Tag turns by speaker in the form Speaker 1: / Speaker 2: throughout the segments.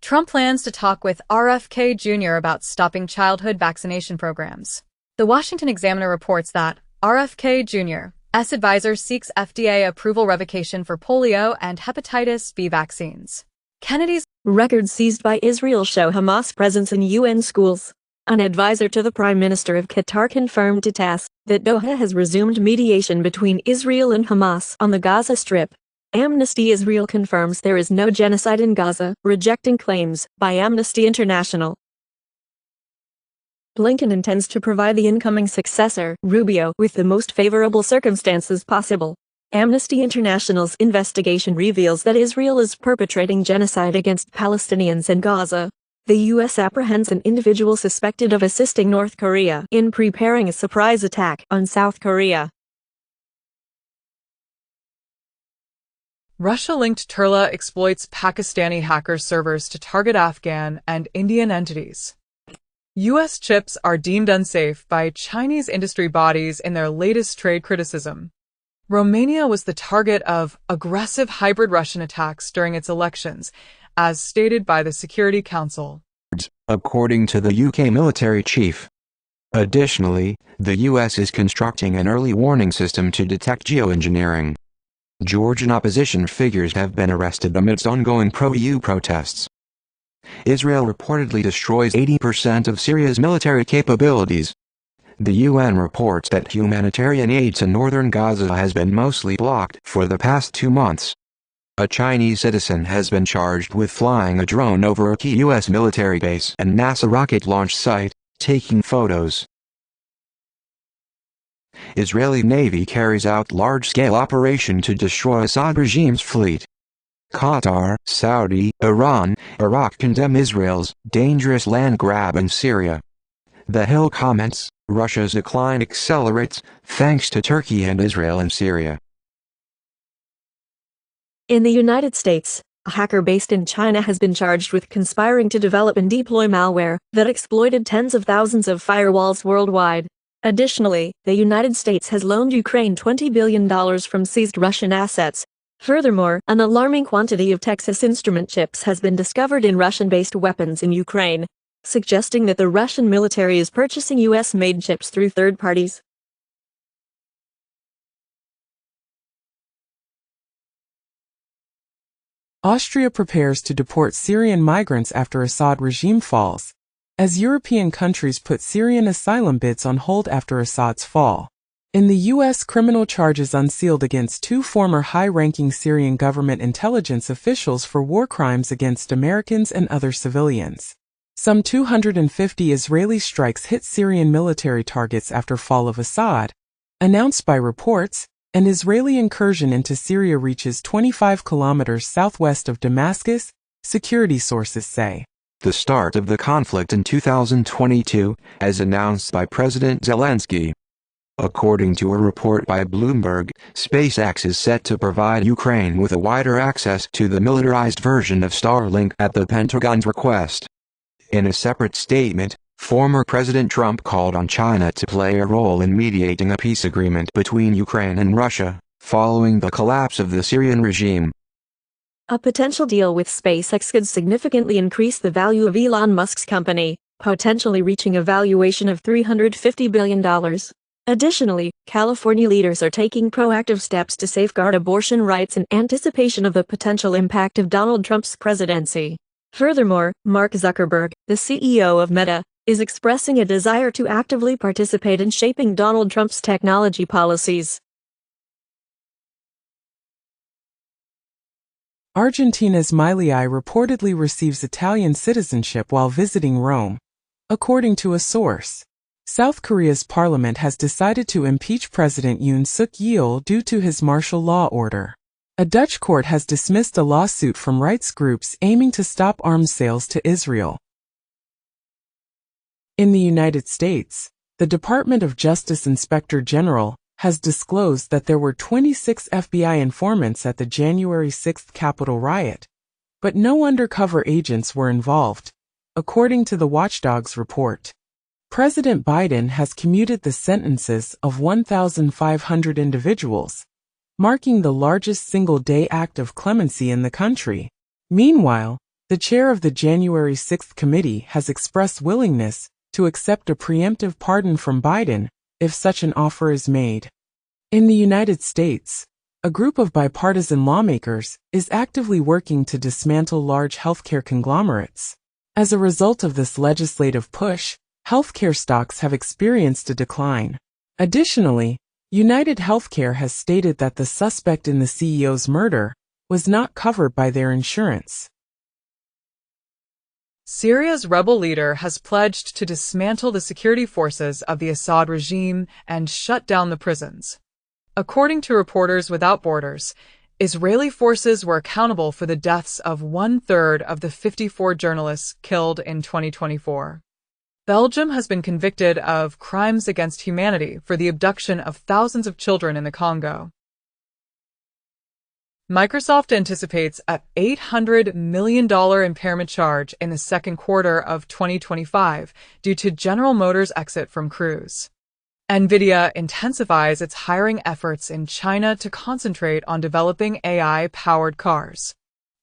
Speaker 1: Trump plans to talk with RFK Jr. about stopping childhood vaccination programs. The Washington Examiner reports that RFK Jr.'s advisor seeks FDA approval revocation for polio and hepatitis B vaccines. Kennedy's
Speaker 2: records seized by Israel show Hamas presence in UN schools. An advisor to the Prime Minister of Qatar confirmed to TASS that Doha has resumed mediation between Israel and Hamas on the Gaza Strip. Amnesty Israel confirms there is no genocide in Gaza, rejecting claims by Amnesty International. Blinken intends to provide the incoming successor, Rubio, with the most favorable circumstances possible. Amnesty International's investigation reveals that Israel is perpetrating genocide against Palestinians in Gaza. The U.S. apprehends an individual suspected of assisting North Korea in preparing a surprise attack on South Korea.
Speaker 3: Russia-linked Turla exploits Pakistani hacker servers to target Afghan and Indian entities. U.S. chips are deemed unsafe by Chinese industry bodies in their latest trade criticism. Romania was the target of aggressive hybrid Russian attacks during its elections, as stated by the Security Council,
Speaker 4: according to the UK military chief. Additionally, the US is constructing an early warning system to detect geoengineering. Georgian opposition figures have been arrested amidst ongoing pro-EU protests. Israel reportedly destroys 80% of Syria's military capabilities. The UN reports that humanitarian aid to northern Gaza has been mostly blocked for the past 2 months. A Chinese citizen has been charged with flying a drone over a key U.S. military base and NASA rocket launch site, taking photos. Israeli Navy carries out large-scale operation to destroy Assad regime's fleet. Qatar, Saudi, Iran, Iraq condemn Israel's dangerous land grab in Syria. The Hill comments, Russia's decline accelerates, thanks to Turkey and Israel in Syria.
Speaker 2: In the United States, a hacker based in China has been charged with conspiring to develop and deploy malware that exploited tens of thousands of firewalls worldwide. Additionally, the United States has loaned Ukraine $20 billion from seized Russian assets. Furthermore, an alarming quantity of Texas Instrument chips has been discovered in Russian-based weapons in Ukraine, suggesting that the Russian military is purchasing U.S.-made chips through third parties.
Speaker 5: Austria prepares to deport Syrian migrants after Assad regime falls, as European countries put Syrian asylum bids on hold after Assad's fall. In the U.S., criminal charges unsealed against 2 former high-ranking Syrian government intelligence officials for war crimes against Americans and other civilians. Some 250 Israeli strikes hit Syrian military targets after fall of Assad. Announced by reports, an Israeli incursion into Syria reaches 25 kilometers southwest of Damascus, security sources say.
Speaker 4: The start of the conflict in 2022, as announced by President Zelensky. According to a report by Bloomberg, SpaceX is set to provide Ukraine with a wider access to the militarized version of Starlink at the Pentagon's request. In a separate statement, former President Trump called on China to play a role in mediating a peace agreement between Ukraine and Russia, following the collapse of the Syrian regime.
Speaker 2: A potential deal with SpaceX could significantly increase the value of Elon Musk's company, potentially reaching a valuation of $350 billion. Additionally, California leaders are taking proactive steps to safeguard abortion rights in anticipation of the potential impact of Donald Trump's presidency. Furthermore, Mark Zuckerberg, the CEO of Meta, is expressing a desire to actively participate in shaping Donald Trump's technology policies.
Speaker 5: Argentina's Milei reportedly receives Italian citizenship while visiting Rome. According to a source, South Korea's parliament has decided to impeach President Yoon Suk-yeol due to his martial law order. A Dutch court has dismissed a lawsuit from rights groups aiming to stop arms sales to Israel. In the United States, the Department of Justice Inspector General has disclosed that there were 26 FBI informants at the January 6 Capitol riot, but no undercover agents were involved, according to the Watchdog's report. President Biden has commuted the sentences of 1,500 individuals, marking the largest single-day act of clemency in the country. Meanwhile, The chair of the January 6 committee has expressed willingness to accept a preemptive pardon from Biden if such an offer is made. In the United States, a group of bipartisan lawmakers is actively working to dismantle large healthcare conglomerates. As a result of this legislative push, healthcare stocks have experienced a decline. Additionally, United Healthcare has stated that the suspect in the CEO's murder was not covered by their insurance.
Speaker 3: Syria's rebel leader has pledged to dismantle the security forces of the Assad regime and shut down the prisons. According to Reporters Without Borders, Israeli forces were accountable for the deaths of 1/3 of the 54 journalists killed in 2024. Belgium has been convicted of crimes against humanity for the abduction of thousands of children in the Congo. Microsoft anticipates an $800 million impairment charge in the second quarter of 2025 due to General Motors' exit from Cruise. NVIDIA intensifies its hiring efforts in China to concentrate on developing AI-powered cars.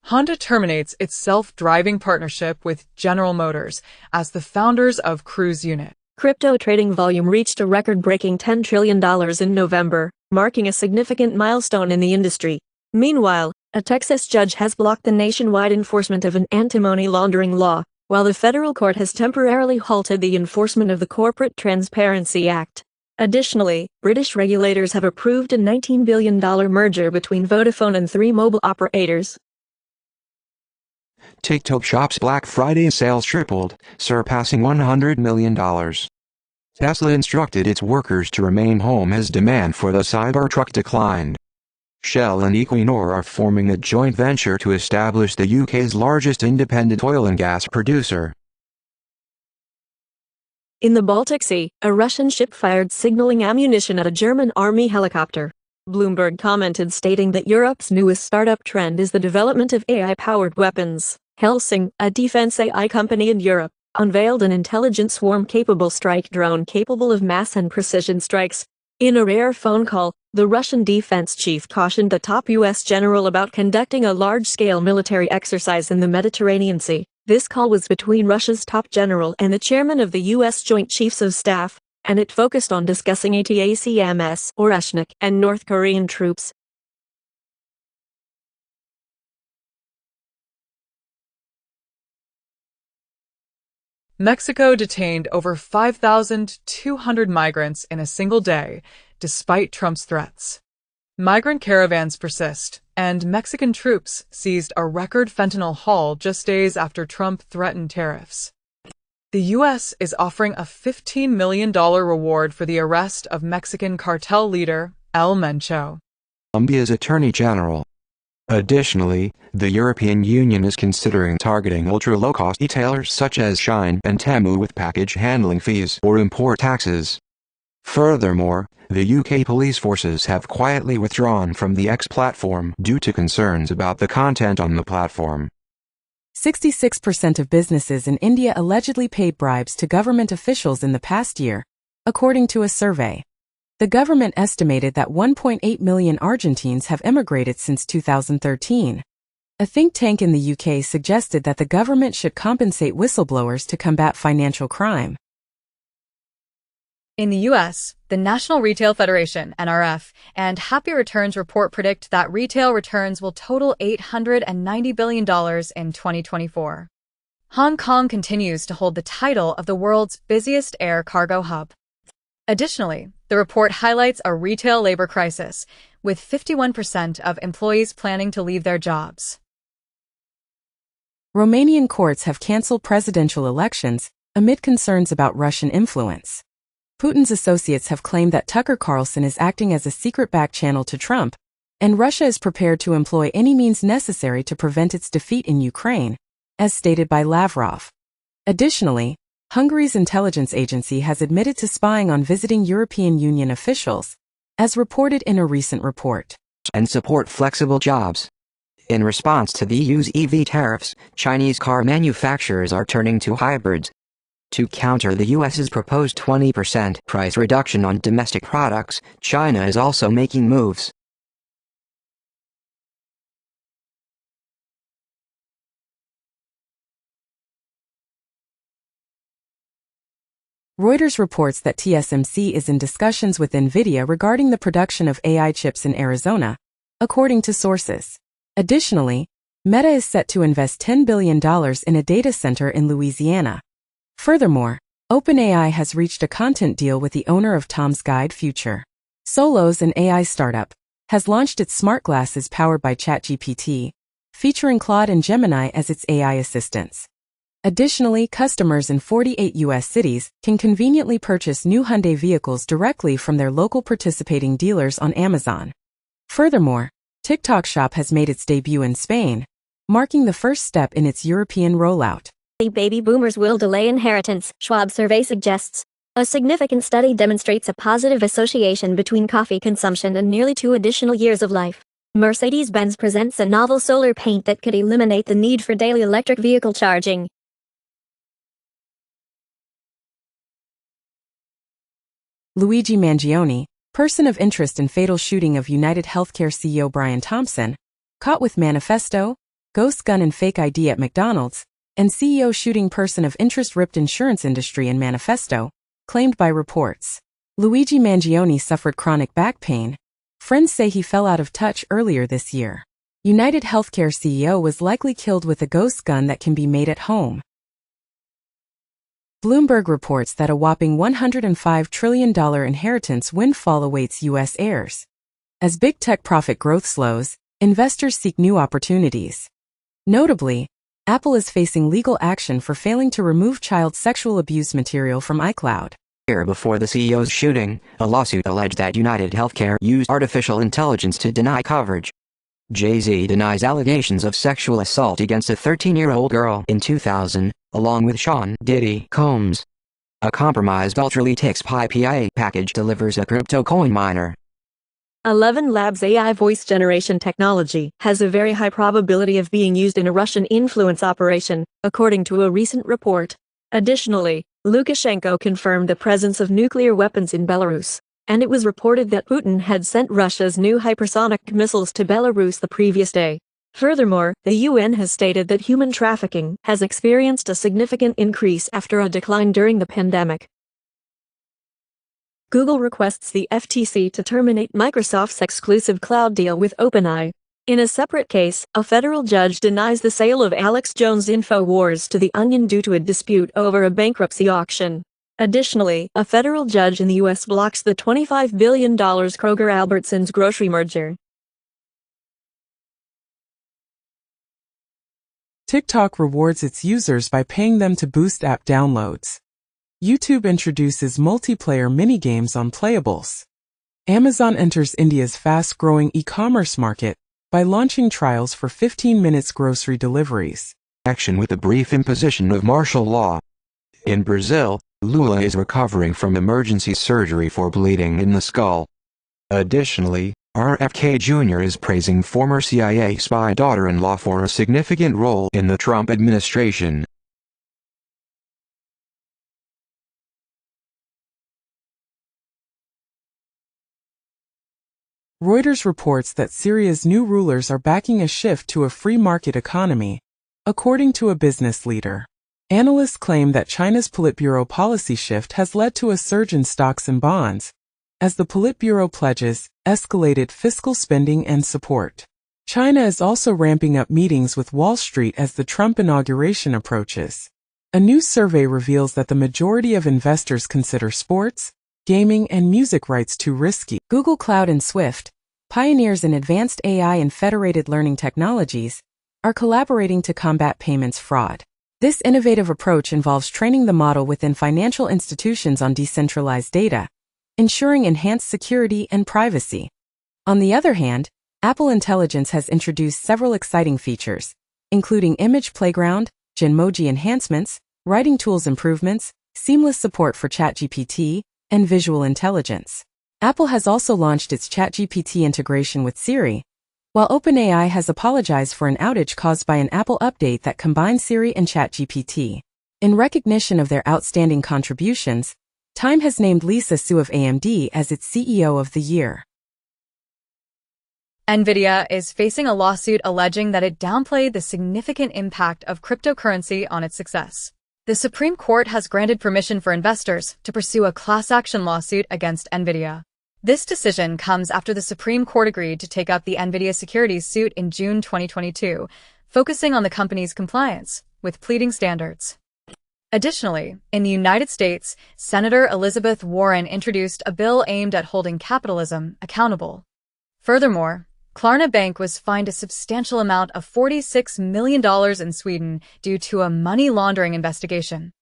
Speaker 3: Honda terminates its self-driving partnership with General Motors as the founders of Cruise unit.
Speaker 2: Crypto trading volume reached a record-breaking $10 trillion in November, marking a significant milestone in the industry. Meanwhile, a Texas judge has blocked the nationwide enforcement of an anti-money laundering law, while the federal court has temporarily halted the enforcement of the Corporate Transparency Act. Additionally, British regulators have approved a $19 billion merger between Vodafone and 3 mobile operators.
Speaker 4: TikTok Shop's Black Friday sales tripled, surpassing $100 million. Tesla instructed its workers to remain home as demand for the Cybertruck declined. Shell and Equinor are forming a joint venture to establish the UK's largest independent oil and gas producer.
Speaker 2: In the Baltic Sea, a Russian ship fired signaling ammunition at a German army helicopter. Bloomberg commented, stating that Europe's newest startup trend is the development of AI-powered weapons. Helsing, a defense AI company in Europe, unveiled an intelligent swarm-capable strike drone capable of mass and precision strikes. In a rare phone call, the Russian defense chief cautioned the top U.S. general about conducting a large-scale military exercise in the Mediterranean Sea. This call was between Russia's top general and the chairman of the U.S. Joint Chiefs of Staff, and it focused on discussing ATACMS, Oreshnik, and North Korean troops.
Speaker 3: Mexico detained over 5,200 migrants in a single day, despite Trump's threats. Migrant caravans persist, and Mexican troops seized a record fentanyl haul just days after Trump threatened tariffs. The U.S. is offering a $15 million reward for the arrest of Mexican cartel leader El Mencho.
Speaker 4: Colombia's Attorney General. Additionally, the European Union is considering targeting ultra-low-cost retailers such as Shein and Temu with package handling fees or import taxes. Furthermore, the UK police forces have quietly withdrawn from the X platform due to concerns about the content on the platform.
Speaker 5: 66% of businesses in India allegedly paid bribes to government officials in the past year, according to a survey. The government estimated that 1.8 million Argentines have emigrated since 2013. A think tank in the UK suggested that the government should compensate whistleblowers to combat financial crime.
Speaker 1: In the U.S., the National Retail Federation, NRF, and Happy Returns report predict that retail returns will total $890 billion in 2024. Hong Kong continues to hold the title of the world's busiest air cargo hub. Additionally, the report highlights a retail labor crisis, with 51% of employees planning to leave their jobs.
Speaker 5: Romanian courts have cancelled presidential elections amid concerns about Russian influence. Putin's associates have claimed that Tucker Carlson is acting as a secret back channel to Trump, and Russia is prepared to employ any means necessary to prevent its defeat in Ukraine, as stated by Lavrov. Additionally, Hungary's intelligence agency has admitted to spying on visiting European Union officials, as reported in a recent report.
Speaker 6: And support flexible jobs. In response to the EU's EV tariffs, Chinese car manufacturers are turning to hybrids. To counter the US's proposed 20% price reduction on domestic products, China is also making moves.
Speaker 5: Reuters reports that TSMC is in discussions with NVIDIA regarding the production of AI chips in Arizona, according to sources. Additionally, Meta is set to invest $10 billion in a data center in Louisiana. Furthermore, OpenAI has reached a content deal with the owner of Tom's Guide Future. Solos, an AI startup, has launched its smart glasses powered by ChatGPT, featuring Claude and Gemini as its AI assistants. Additionally, customers in 48 U.S. cities can conveniently purchase new Hyundai vehicles directly from their local participating dealers on Amazon. Furthermore, TikTok Shop has made its debut in Spain, marking the first step in its European rollout.
Speaker 7: Baby boomers will delay inheritance, Schwab survey suggests. A significant study demonstrates a positive association between coffee consumption and nearly 2 additional years of life. Mercedes-Benz presents a novel solar paint that could eliminate the need for daily electric vehicle charging.
Speaker 5: Luigi Mangione, person of interest in fatal shooting of United Healthcare CEO Brian Thompson, caught with manifesto, ghost gun and fake ID at McDonald's, and CEO shooting person of interest ripped insurance industry in manifesto, claimed by reports. Luigi Mangione suffered chronic back pain. Friends say he fell out of touch earlier this year. United Healthcare CEO was likely killed with a ghost gun that can be made at home. Bloomberg reports that a whopping $105 trillion inheritance windfall awaits U.S. heirs. As big tech profit growth slows, investors seek new opportunities. Notably, Apple is facing legal action for failing to remove child sexual abuse material from iCloud.
Speaker 6: Year before the CEO's shooting, a lawsuit alleged that United Healthcare used artificial intelligence to deny coverage. Jay-Z denies allegations of sexual assault against a 13-year-old girl in 2000, along with Sean Diddy Combs. A compromised Ultraleap PIA package delivers a crypto coin miner.
Speaker 2: 11 Labs AI voice generation technology has a very high probability of being used in a Russian influence operation, according to a recent report. Additionally, Lukashenko confirmed the presence of nuclear weapons in Belarus, and it was reported that Putin had sent Russia's new hypersonic missiles to Belarus the previous day. Furthermore, the UN has stated that human trafficking has experienced a significant increase after a decline during the pandemic. Google requests the FTC to terminate Microsoft's exclusive cloud deal with OpenAI. In a separate case, a federal judge denies the sale of Alex Jones' InfoWars to The Onion due to a dispute over a bankruptcy auction. Additionally, a federal judge in the U.S. blocks the $25 billion Kroger-Albertsons grocery merger.
Speaker 5: TikTok rewards its users by paying them to boost app downloads. YouTube introduces multiplayer minigames on playables. Amazon enters India's fast-growing e-commerce market by launching trials for 15 minutes grocery deliveries.
Speaker 4: Action with the brief imposition of martial law. In Brazil, Lula is recovering from emergency surgery for bleeding in the skull. Additionally, RFK Jr. is praising former CIA spy daughter-in-law for a significant role in the Trump administration.
Speaker 5: Reuters reports that Syria's new rulers are backing a shift to a free market economy, according to a business leader. Analysts claim that China's Politburo policy shift has led to a surge in stocks and bonds, as the Politburo pledges escalated fiscal spending and support. China is also ramping up meetings with Wall Street as the Trump inauguration approaches. A new survey reveals that the majority of investors consider sports, gaming, and music rights too risky. Google Cloud and Swift, pioneers in advanced AI and federated learning technologies, are collaborating to combat payments fraud. This innovative approach involves training the model within financial institutions on decentralized data, ensuring enhanced security and privacy. On the other hand, Apple Intelligence has introduced several exciting features, including image playground, Genmoji enhancements, writing tools improvements, seamless support for ChatGPT, and visual intelligence. Apple has also launched its ChatGPT integration with Siri, while OpenAI has apologized for an outage caused by an Apple update that combines Siri and ChatGPT. In recognition of their outstanding contributions, Time has named Lisa Su of AMD as its CEO of the year.
Speaker 1: NVIDIA is facing a lawsuit alleging that it downplayed the significant impact of cryptocurrency on its success. The Supreme Court has granted permission for investors to pursue a class action lawsuit against NVIDIA. This decision comes after the Supreme Court agreed to take up the NVIDIA securities suit in June 2022, focusing on the company's compliance with pleading standards. Additionally, in the United States, Senator Elizabeth Warren introduced a bill aimed at holding capitalism accountable. Furthermore, Klarna Bank was fined a substantial amount of $46 million in Sweden due to a money laundering investigation.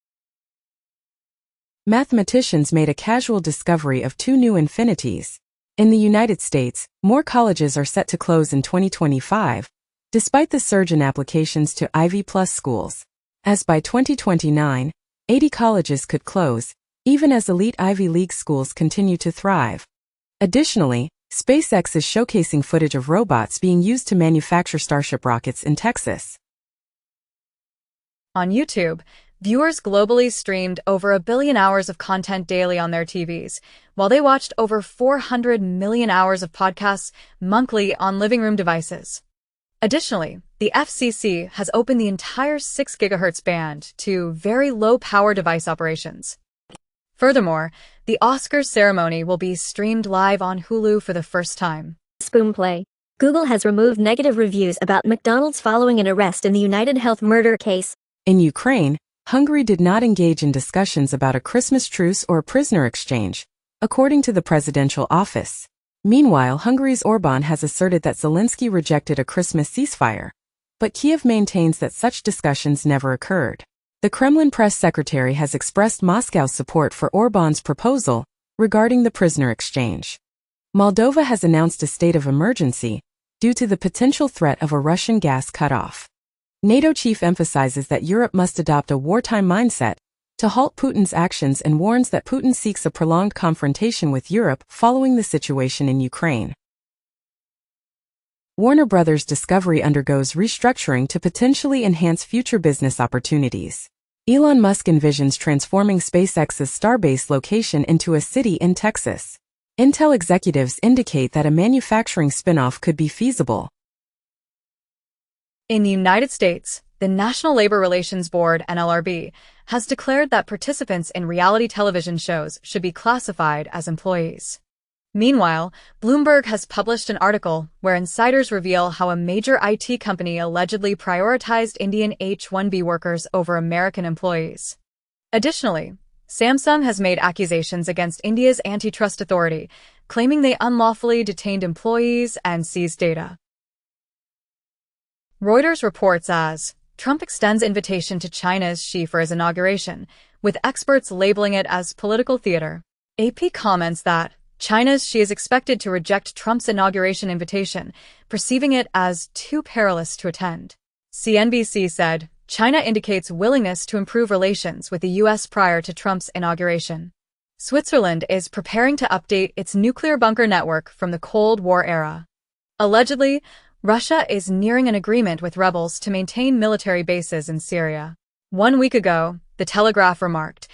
Speaker 5: Mathematicians made a casual discovery of 2 new infinities. In the United States, more colleges are set to close in 2025, despite the surge in applications to Ivy Plus schools. As by 2029, 80 colleges could close, even as elite Ivy League schools continue to thrive. Additionally, SpaceX is showcasing footage of robots being used to manufacture Starship rockets in Texas.
Speaker 1: On YouTube, viewers globally streamed over 1 billion hours of content daily on their TVs, while they watched over 400 million hours of podcasts monthly on living room devices. Additionally, the FCC has opened the entire 6 GHz band to very low-power device operations. Furthermore, the Oscars ceremony will be streamed live on Hulu for the first time.
Speaker 7: Spoonplay. Google has removed negative reviews about McDonald's following an arrest in the United Health murder case.
Speaker 5: In Ukraine, Hungary did not engage in discussions about a Christmas truce or prisoner exchange, according to the presidential office. Meanwhile, Hungary's Orbán has asserted that Zelensky rejected a Christmas ceasefire, but Kiev maintains that such discussions never occurred. The Kremlin press secretary has expressed Moscow's support for Orbán's proposal regarding the prisoner exchange. Moldova has announced a state of emergency due to the potential threat of a Russian gas cutoff. NATO chief emphasizes that Europe must adopt a wartime mindset to halt Putin's actions and warns that Putin seeks a prolonged confrontation with Europe following the situation in Ukraine. Warner Bros. Discovery undergoes restructuring to potentially enhance future business opportunities. Elon Musk envisions transforming SpaceX's Starbase location into a city in Texas. Intel executives indicate that a manufacturing spin-off could be feasible.
Speaker 1: In the United States, the National Labor Relations Board, NLRB, has declared that participants in reality television shows should be classified as employees. Meanwhile, Bloomberg has published an article where insiders reveal how a major IT company allegedly prioritized Indian H-1B workers over American employees. Additionally, Samsung has made accusations against India's antitrust authority, claiming they unlawfully detained employees and seized data. Reuters reports as Trump extends invitation to China's Xi for his inauguration, with experts labeling it as political theater. AP comments that China's Xi is expected to reject Trump's inauguration invitation, perceiving it as too perilous to attend. CNBC said, China indicates willingness to improve relations with the U.S. prior to Trump's inauguration. Switzerland is preparing to update its nuclear bunker network from the Cold War era. Allegedly, Russia is nearing an agreement with rebels to maintain military bases in Syria. 1 week ago, The Telegraph remarked,